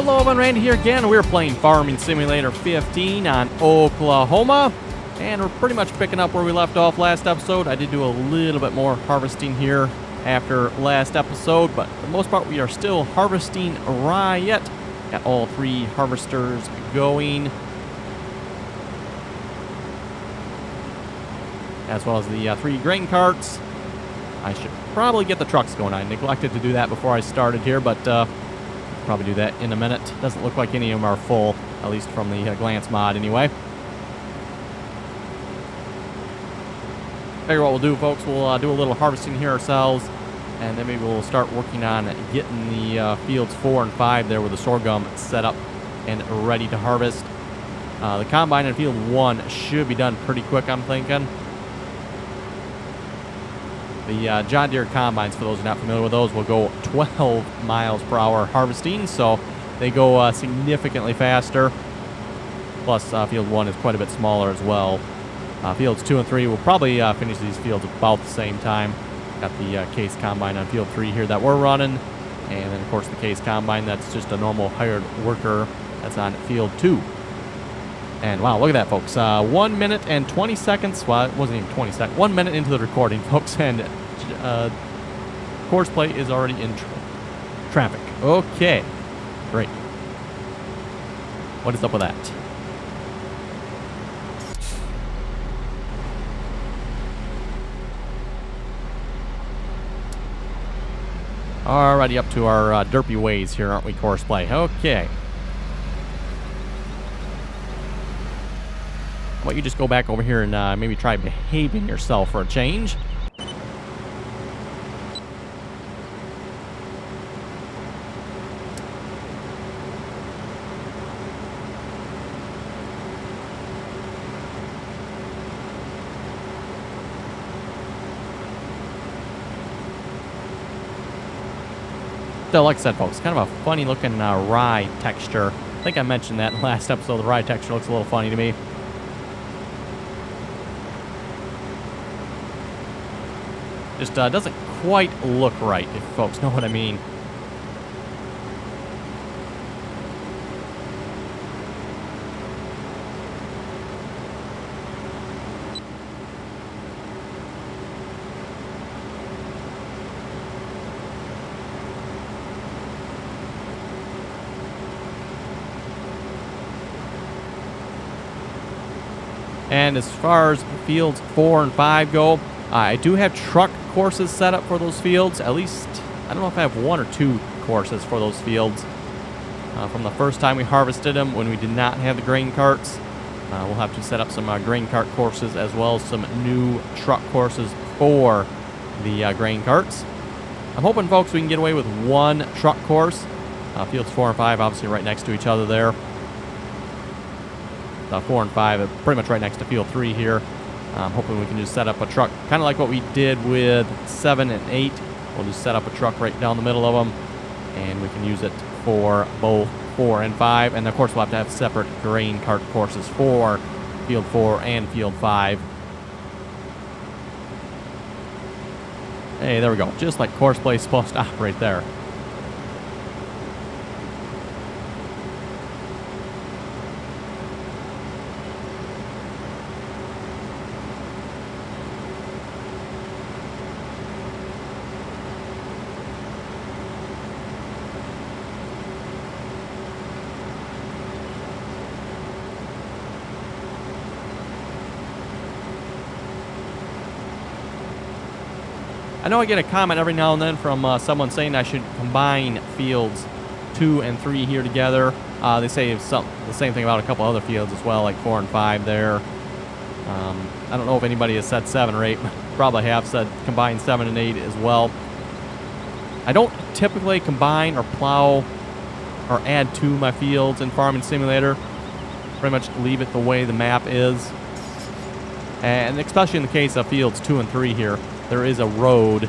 Hello, everyone, Randy here again. We're playing Farming Simulator 15 on Oklahoma, and we're pretty much picking up where we left off last episode. I did do a little bit more harvesting here after last episode, but for the most part, we are still harvesting rye yet. Got all three harvesters going, as well as the three grain carts. I should probably get the trucks going. I neglected to do that before I started here, but probably do that in a minute. Doesn't look like any of them are full, at least from the glance mod anyway. Figure what we'll do, folks, we'll do a little harvesting here ourselves, and then maybe we'll start working on getting the fields 4 and 5 there with the sorghum set up and ready to harvest. The combine in field 1 should be done pretty quick, I'm thinking. The John Deere combines, for those who are not familiar with those, will go 12 miles per hour harvesting, so they go significantly faster. Plus, field 1 is quite a bit smaller as well. Fields 2 and 3 will probably finish these fields about the same time. Got the case combine on field 3 here that we're running, and then of course the case combine that's just a normal hired worker that's on field 2. And wow, look at that, folks. 1 minute and 20 seconds. Well, it wasn't even 20 seconds. 1 minute into the recording, folks, and course play is already in traffic. Okay, great. What is up with that? Alrighty, up to our derpy ways here, aren't we, course play? Okay. Well, you just go back over here and maybe try behaving yourself for a change. Still, like I said, folks, kind of a funny looking rye texture. I think I mentioned that in the last episode. The rye texture looks a little funny to me. Just doesn't quite look right, if folks know what I mean. And as far as fields 4 and 5 go, I do have truck courses set up for those fields. At least, I don't know if I have 1 or 2 courses for those fields. From the first time we harvested them, when we did not have the grain carts, we'll have to set up some grain cart courses as well as some new truck courses for the grain carts. I'm hoping, folks, we can get away with 1 truck course. Fields 4 and 5 obviously right next to each other there. 4 and 5 are pretty much right next to field 3 here. I'm hoping we can just set up a truck, kind of like what we did with 7 and 8. We'll just set up a truck right down the middle of them, and we can use it for both 4 and 5. And of course, we'll have to have separate grain cart courses for field 4 and field 5. Hey, there we go. Just like course play is supposed to operate there. I know I get a comment every now and then from someone saying I should combine fields 2 and 3 here together. They say the same thing about a couple other fields as well, like 4 and 5 there. I don't know if anybody has said 7 or 8, but probably have said combine 7 and 8 as well. I don't typically combine or plow or add to my fields in Farming Simulator. Pretty much leave it the way the map is. And especially in the case of fields 2 and 3 here, there is a road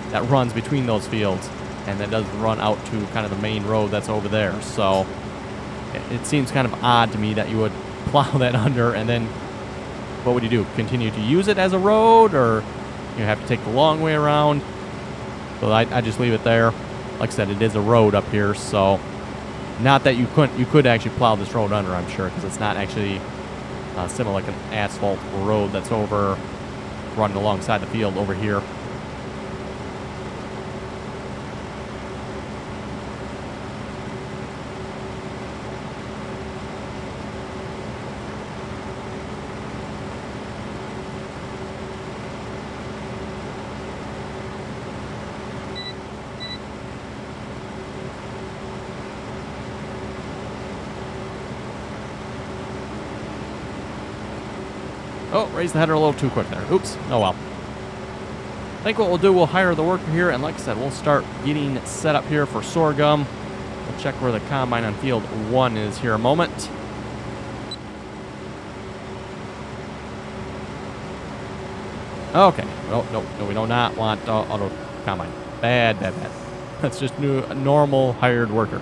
that runs between those fields, and that does run out to kind of the main road that's over there. So it seems kind of odd to me that you would plow that under, and then what would you do? Continue to use it as a road, or you have to take the long way around? So I just leave it there. Like I said, it is a road up here, so Not that you could actually plow this road under, I'm sure, because it's not actually similar like an asphalt road that's over running alongside the field over here. Oh, raised the header a little too quick there. Oops. Oh well. I think what we'll do, we'll hire the worker here, and like I said, we'll start getting set up here for sorghum. We'll check where the combine on field 1 is here a moment. Okay. No, we do not want auto combine. Bad. That's just a normal hired worker.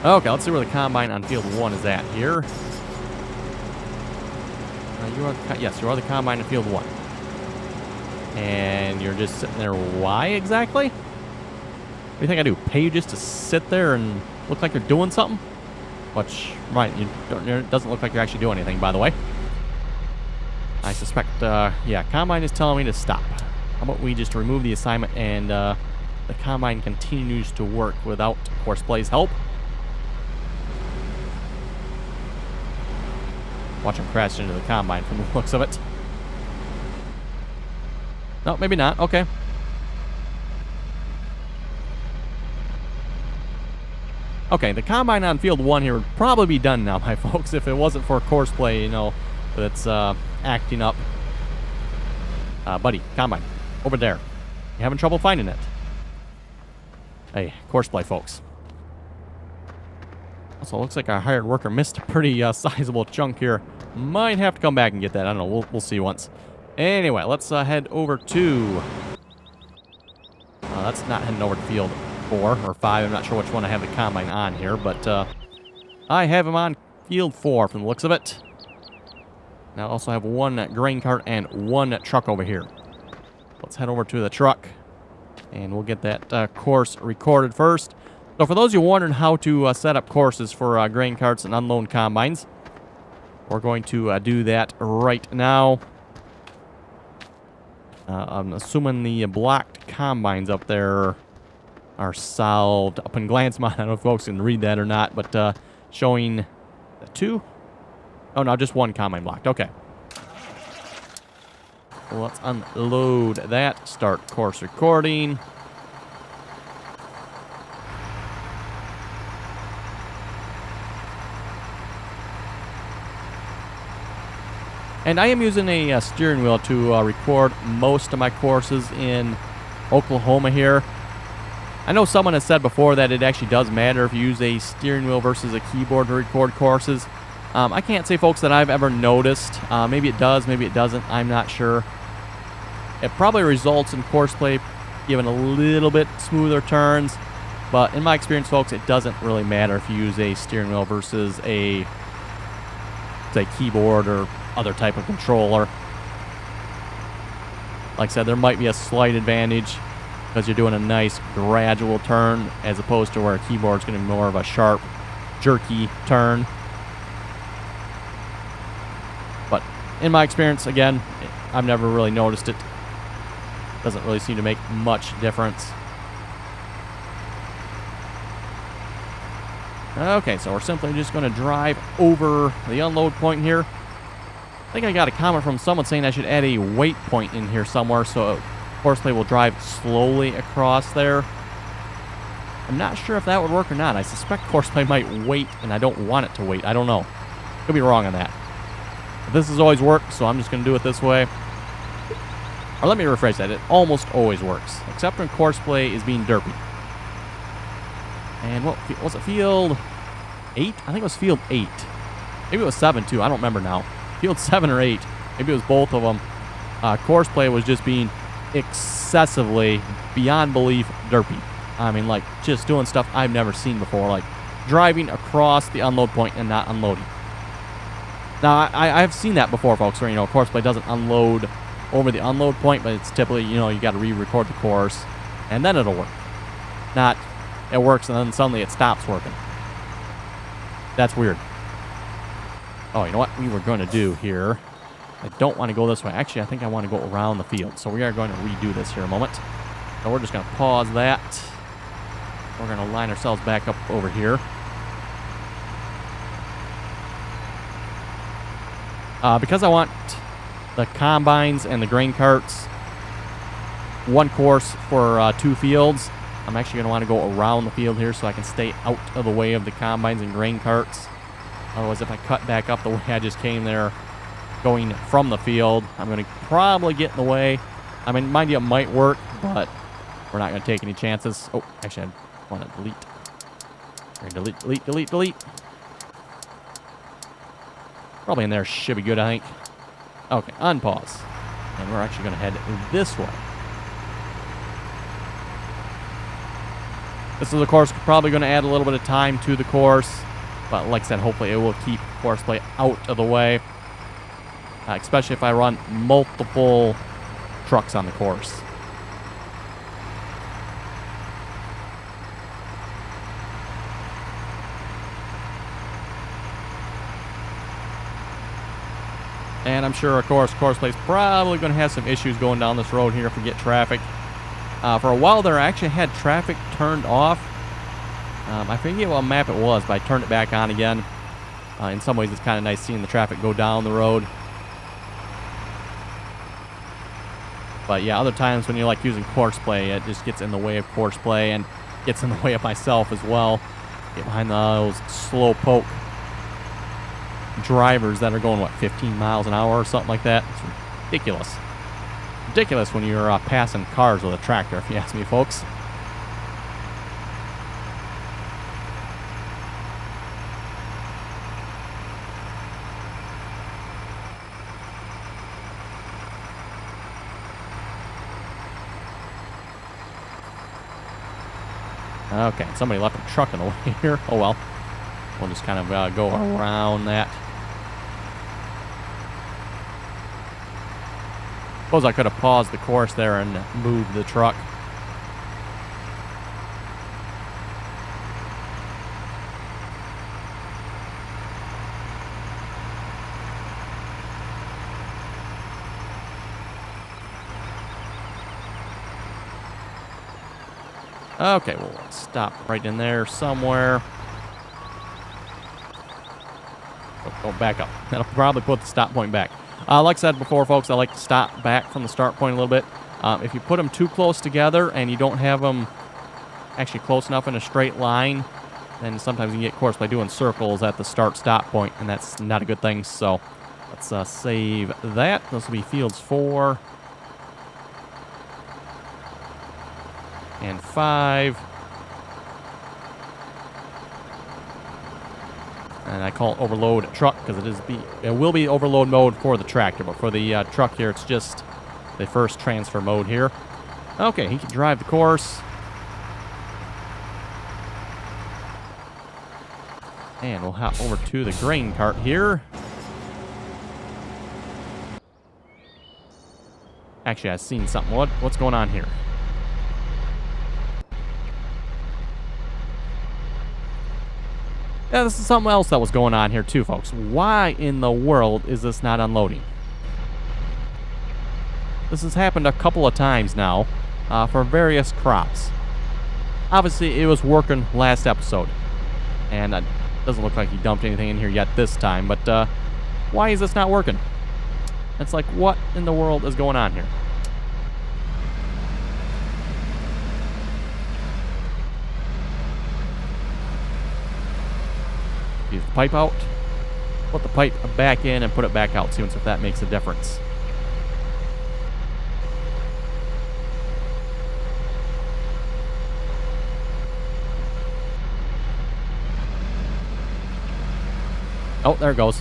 Okay, let's see where the combine on field 1 is at here. Yes, you are the combine on field 1. And you're just sitting there. Why exactly? What do you think I do? Pay you just to sit there and look like you're doing something? Which, right, it doesn't look like you're actually doing anything, by the way. I suspect, yeah, combine is telling me to stop. How about we just remove the assignment and the combine continues to work without Coursplay's help? Watch him crash into the combine from the looks of it. No, maybe not. Okay. Okay, the combine on field 1 here would probably be done now, my folks, if it wasn't for Courseplay, you know, that's acting up. Buddy, combine, over there. You having trouble finding it? Hey, Courseplay, folks. Also, looks like our hired worker missed a pretty sizable chunk here. Might have to come back and get that. I don't know. We'll see once. Anyway, let's head over to... that's not heading over to field 4 or 5. I'm not sure which one I have the combine on here, but I have him on field 4 from the looks of it. Now I also have 1 grain cart and 1 truck over here. Let's head over to the truck, and we'll get that course recorded first. So for those of you wondering how to set up courses for grain carts and unload combines, we're going to do that right now. I'm assuming the blocked combines up there are solved up in glance mode. I don't know if folks can read that or not, but showing 2. Oh, no, just 1 combine blocked. Okay. Well, let's unload that. Start course recording. And I am using a steering wheel to record most of my courses in Oklahoma here. I know someone has said before that it actually does matter if you use a steering wheel versus a keyboard to record courses. I can't say, folks, that I've ever noticed. Maybe it does, maybe it doesn't. I'm not sure. It probably results in Courseplay giving a little bit smoother turns. But in my experience, folks, it doesn't really matter if you use a steering wheel versus a, say, keyboard or other type of controller. Like I said, there might be a slight advantage because you're doing a nice gradual turn as opposed to where a keyboard's going to be more of a sharp, jerky turn. But in my experience, again, I've never really noticed it. Doesn't really seem to make much difference. Okay, so we're simply just going to drive over the unload point here. I think I got a comment from someone saying I should add a wait point in here somewhere so Courseplay will drive slowly across there. I'm not sure if that would work or not. I suspect Courseplay might wait, and I don't want it to wait. I don't know. Could be wrong on that. But this has always worked, so I'm just going to do it this way. Or let me rephrase that. It almost always works, except when Courseplay is being derpy. And what was it, field 8? I think it was field 8. Maybe it was 7 too. I don't remember now. Field 7 or 8. Maybe it was both of them. Courseplay was just being excessively, beyond belief, derpy. I mean, like, just doing stuff I've never seen before, like driving across the unload point and not unloading. Now, I've seen that before, folks, where, you know, Courseplay doesn't unload over the unload point, but it's typically, you know, you got to re-record the course, and then it'll work. not it works and then suddenly it stops working. That's weird. Oh, you know what we were going to do here? I don't want to go this way. Actually, I think I want to go around the field. So we are going to redo this here a moment. So we're just going to pause that. We're going to line ourselves back up over here. Because I want the combines and the grain carts, one course for 2 fields, I'm actually going to want to go around the field here so I can stay out of the way of the combines and grain carts. Otherwise, if I cut back up the way I just came there, going from the field, I'm going to probably get in the way. I mean, mind you, it might work, but we're not going to take any chances. Oh, actually, I want to delete. Delete, delete, delete, delete. Probably in there should be good, I think. Okay, unpause. And we're actually going to head this way. This is, of course, probably going to add a little bit of time to the course. But like I said, hopefully it will keep horseplay out of the way. Especially if I run multiple trucks on the course. And I'm sure, of course, Coursplay's probably going to have some issues going down this road here if we get traffic. For a while there, I actually had traffic turned off. I forget what map it was, but I turned it back on again. In some ways, it's kind of nice seeing the traffic go down the road. But yeah, other times when you're like using Courseplay, it just gets in the way of Courseplay and gets in the way of myself as well. Get behind those slow poke drivers that are going, what, 15 miles an hour or something like that. It's ridiculous. Ridiculous when you're passing cars with a tractor, if you ask me, folks. Okay, somebody left a truck in the way here. Oh well. We'll just kind of go around that. Suppose I could have paused the course there and moved the truck. Okay, we'll stop right in there somewhere. Go back up. That'll probably put the stop point back. Like I said before, folks, I like to stop back from the start point a little bit. If you put them too close together and you don't have them actually close enough in a straight line, then sometimes you can get course by doing circles at the start-stop point, and that's not a good thing. So let's save that. This will be fields 4 and 5. And I call it overload truck because it will be overload mode for the tractor, but for the truck here, it's just the first transfer mode here. Okay, he can drive the course. And we'll hop over to the grain cart here. Actually, I've seen something. What's going on here? Yeah, this is something else that was going on here too, folks. Why in the world is this not unloading? This has happened a couple of times now for various crops. Obviously, it was working last episode. And it doesn't look like he dumped anything in here yet this time. But why is this not working? It's like, what in the world is going on here? Use the pipe out, put the pipe back in, and put it back out. See if that makes a difference. Oh, there it goes.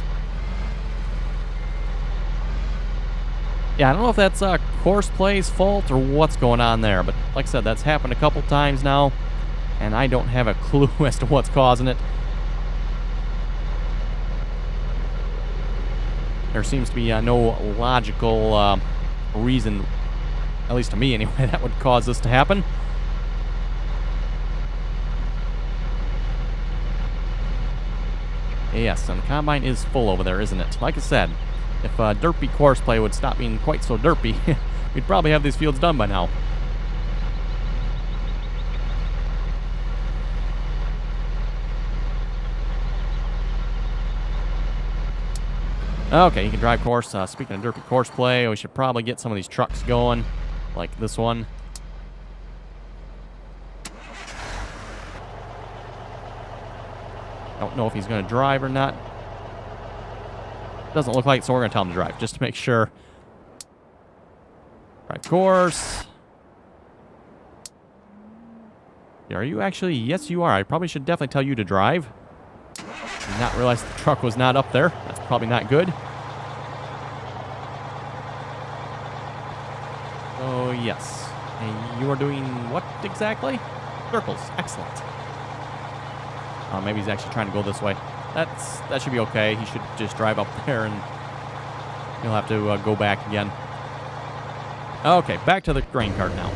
Yeah, I don't know if that's Coursplay's fault or what's going on there, but like I said, that's happened a couple times now, and I don't have a clue as to what's causing it. There seems to be no logical reason, at least to me anyway, that would cause this to happen. Yes, and the combine is full over there, isn't it? Like I said, if derpy courseplay would stop being quite so derpy, we'd probably have these fields done by now. Okay, you can drive course. Speaking of derpy courseplay, we should probably get some of these trucks going, like this one. Don't know if he's going to drive or not. Doesn't look like it, so we're going to tell him to drive, just to make sure. Drive course. Are you actually? Yes, you are. I probably should definitely tell you to drive. Did not realize the truck was not up there. That's probably not good. Oh, yes. And you are doing what exactly? Circles. Excellent. Maybe he's actually trying to go this way. That should be okay. He should just drive up there and he'll have to go back again. Okay, back to the grain cart now.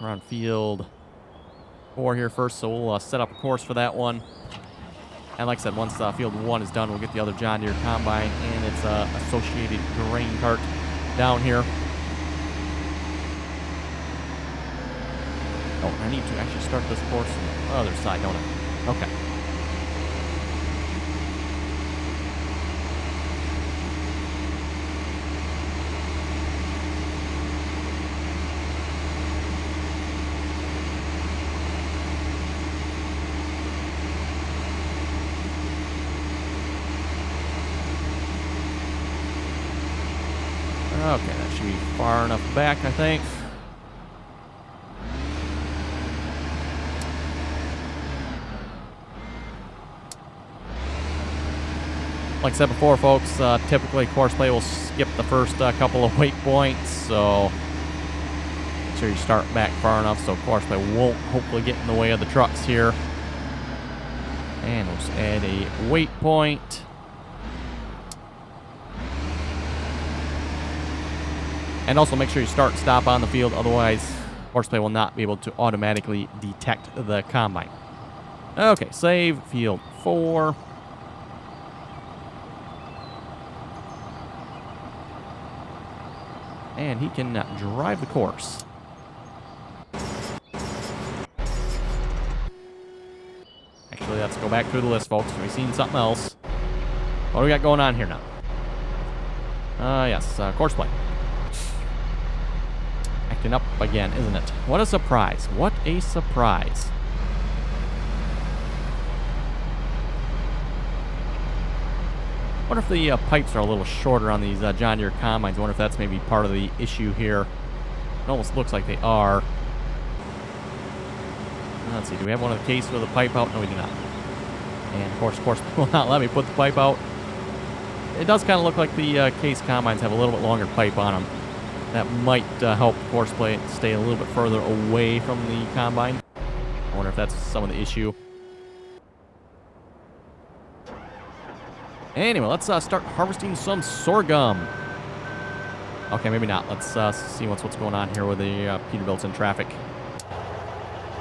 Around field 4 here first, so we'll set up a course for that one. And like I said, once field 1 is done, we'll get the other John Deere combine and its associated grain cart down here. Oh, I need to actually start this course on the other side, don't I? Okay. Okay, that should be far enough back, I think. Like I said before, folks, typically courseplay will skip the first couple of weight points, so make sure you start back far enough so courseplay won't hopefully get in the way of the trucks here. And we'll just add a weight point. And also make sure you start and stop on the field, otherwise courseplay will not be able to automatically detect the combine. Okay, save field 4. And he can drive the course. Actually, let's go back through the list, folks. We've seen something else. What do we got going on here now? Yes, courseplay. Acting up again, isn't it? What a surprise. What a surprise. I wonder if the pipes are a little shorter on these John Deere combines. I wonder if that's maybe part of the issue here. It almost looks like they are. Let's see, do we have one of the cases with a pipe out? No, we do not. And of course, will not let me put the pipe out. It does kind of look like the case combines have a little bit longer pipe on them. That might help courseplay stay a little bit further away from the combine. I wonder if that's some of the issue. Anyway, let's start harvesting some sorghum. Okay, maybe not. Let's see what's going on here with the Peterbilt's in traffic.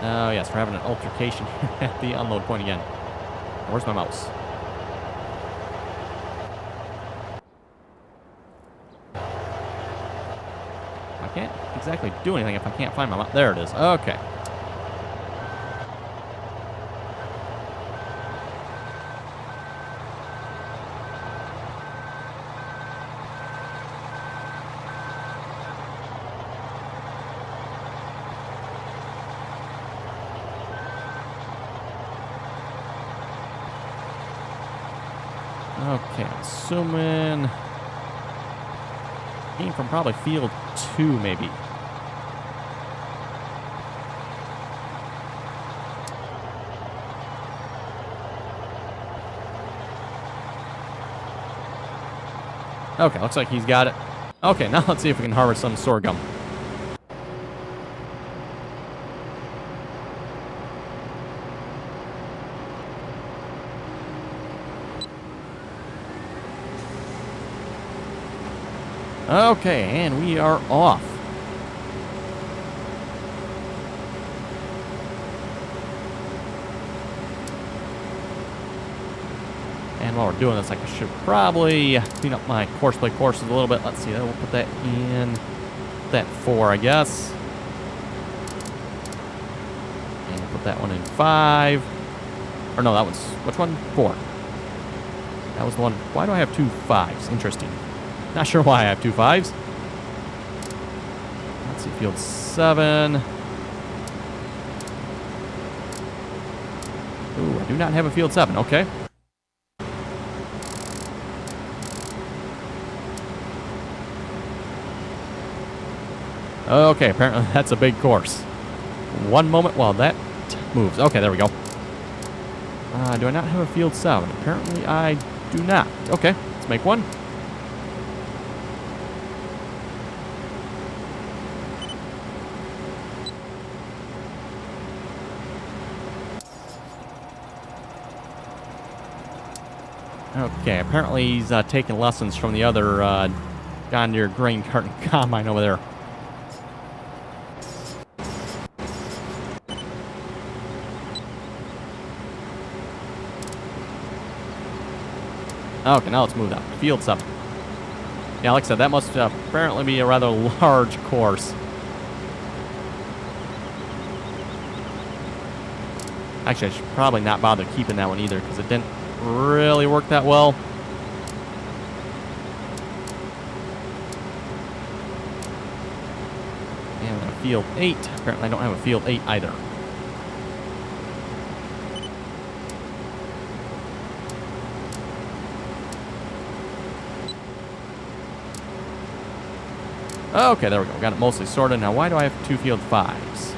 Oh, yes, we're having an altercation at the unload point again. Where's my mouse? I can't exactly do anything if I can't find my mouse. There it is. Okay. Okay, I'm assuming came from probably field 2, maybe. Okay, looks like he's got it. Okay, now let's see if we can harvest some sorghum. Okay, and we are off. And while we're doing this, I should probably clean up my course play courses a little bit. Let's see, we'll put that in, put that 4, I guess. And put that one in 5. Or no, that one's, which one? 4. That was the one. Why do I have 2 5s? Interesting. Not sure why I have 2 5s. Let's see, field 7. Ooh, I do not have a field 7. Okay. Okay, apparently that's a big course. One moment while that moves. Okay, there we go. Do I not have a field 7? Apparently I do not. Okay, let's make one. Okay, apparently he's taking lessons from the other John Deere grain cart and combine over there. Okay, now let's move that. Field 7. Yeah, like I said, that must apparently be a rather large course. Actually, I should probably not bother keeping that one either, because it didn't really work that well. And a field 8. Apparently I don't have a field 8 either. Okay, there we go. Got it mostly sorted. Now, why do I have 2 field 5s?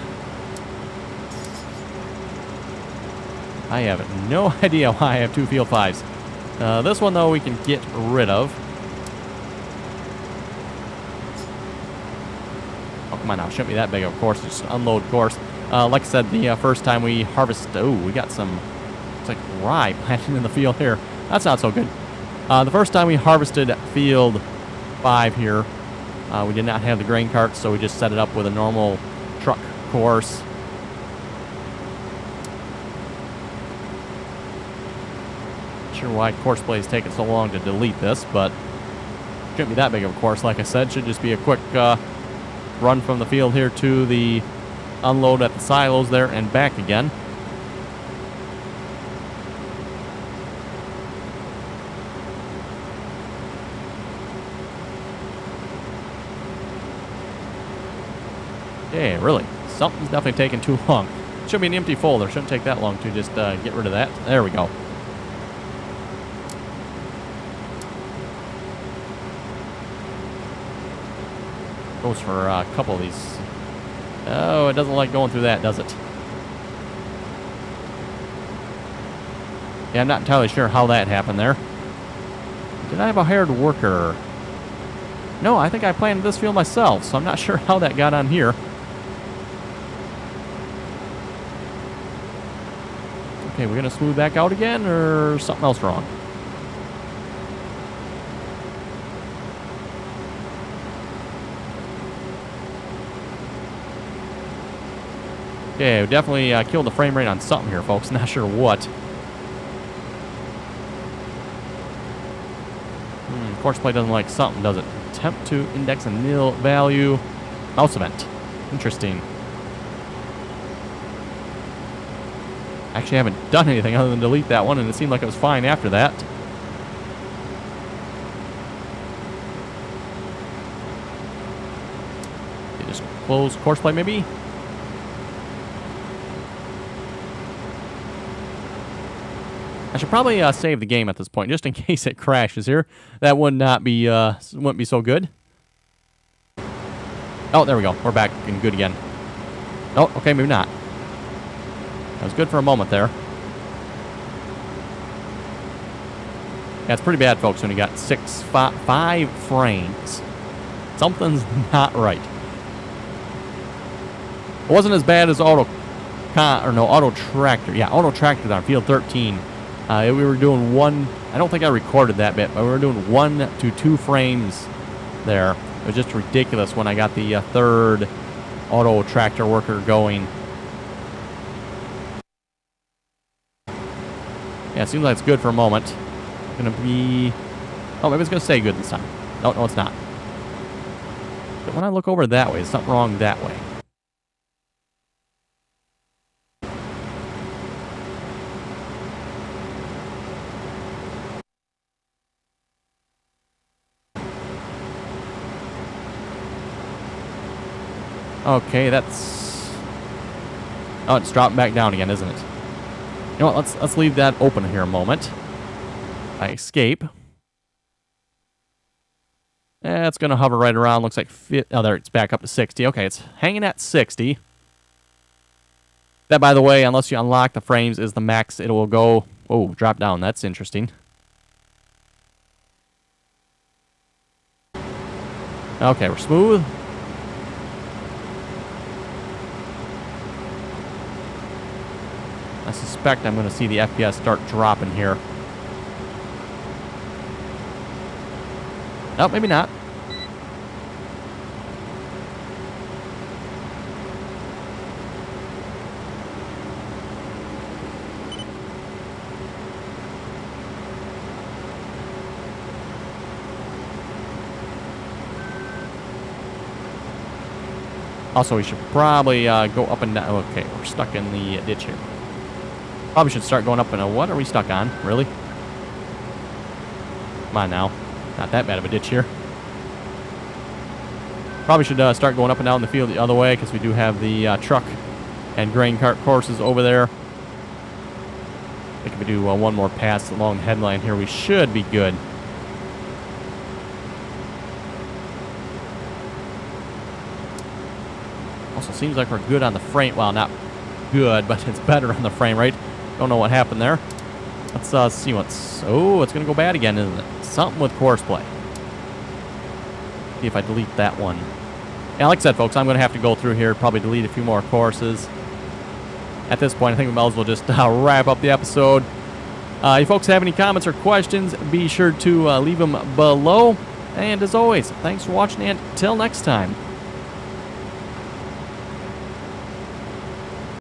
I have no idea why I have 2 field 5s. This one, though, we can get rid of. Oh, come on now. Shouldn't be that big of a course. Just an unload course. Like I said, the first time we harvested... Oh, we got some... It's like rye planted in the field here. That's not so good. The first time we harvested field 5 here, we did not have the grain cart, so we just set it up with a normal truck course. Not sure why course play is taking so long to delete this, but shouldn't be that big of a course, like I said. Should just be a quick run from the field here to the unload at the silos there and back again. Yeah, really. Something's definitely taking too long. Should be an empty folder. Shouldn't take that long to just get rid of that. There we go. Goes for a couple of these. Oh, it doesn't like going through that, does it? Yeah, I'm not entirely sure how that happened there. Did I have a hired worker? No, I think I planted this field myself, so I'm not sure how that got on here. Okay, we're going to smooth back out again, or something else wrong? Okay, we definitely killed the frame rate on something here, folks. Not sure what. Course play doesn't like something, does it? Attempt to index a nil value. Mouse event. Interesting. Actually, I haven't done anything other than delete that one, and it seemed like it was fine after that. Okay, just close course play, maybe? I should probably save the game at this point, just in case it crashes here. That would not be, wouldn't be so good. Oh, there we go. We're back and good again. Oh, okay, maybe not. That was good for a moment there. Yeah, it's pretty bad, folks, when you got 5 frames. Something's not right. It wasn't as bad as Auto Tractor. Yeah, Auto Tractor on field 13. We were doing one, I don't think I recorded that bit, but we were doing 1 to 2 frames there. It was just ridiculous when I got the third Auto Tractor worker going. Yeah, it seems like it's good for a moment. Gonna be... Oh, maybe it's gonna stay good this time. No, no, it's not. But when I look over that way, there's something wrong that way. Okay, that's... Oh, it's dropping back down again, isn't it? You know what, let's leave that open here a moment. I escape. It's going to hover right around, looks like... Oh, there, it's back up to 60. Okay, it's hanging at 60. That, by the way, unless you unlock the frames, is the max it will go... Oh, drop down, that's interesting. Okay, we're smooth. I suspect I'm going to see the FPS start dropping here. Oh, maybe not. Also, we should probably go up and down. Okay, we're stuck in the ditch here. Probably should start going up in a... What are we stuck on? Really? Come on now. Not that bad of a ditch here. Probably should start going up and down the field the other way, because we do have the truck and grain cart courses over there. I think if we do one more pass along the headline here, we should be good. Also seems like we're good on the frame. Well, not good, but it's better on the frame rate. Don't know what happened there. Let's see what's... Oh, it's going to go bad again, isn't it? Something with course play. See if I delete that one. Yeah, like I said, folks, I'm going to have to go through here, probably delete a few more courses. At this point, I think we might as well just wrap up the episode. If you folks have any comments or questions, be sure to leave them below. And as always, thanks for watching, and until next time.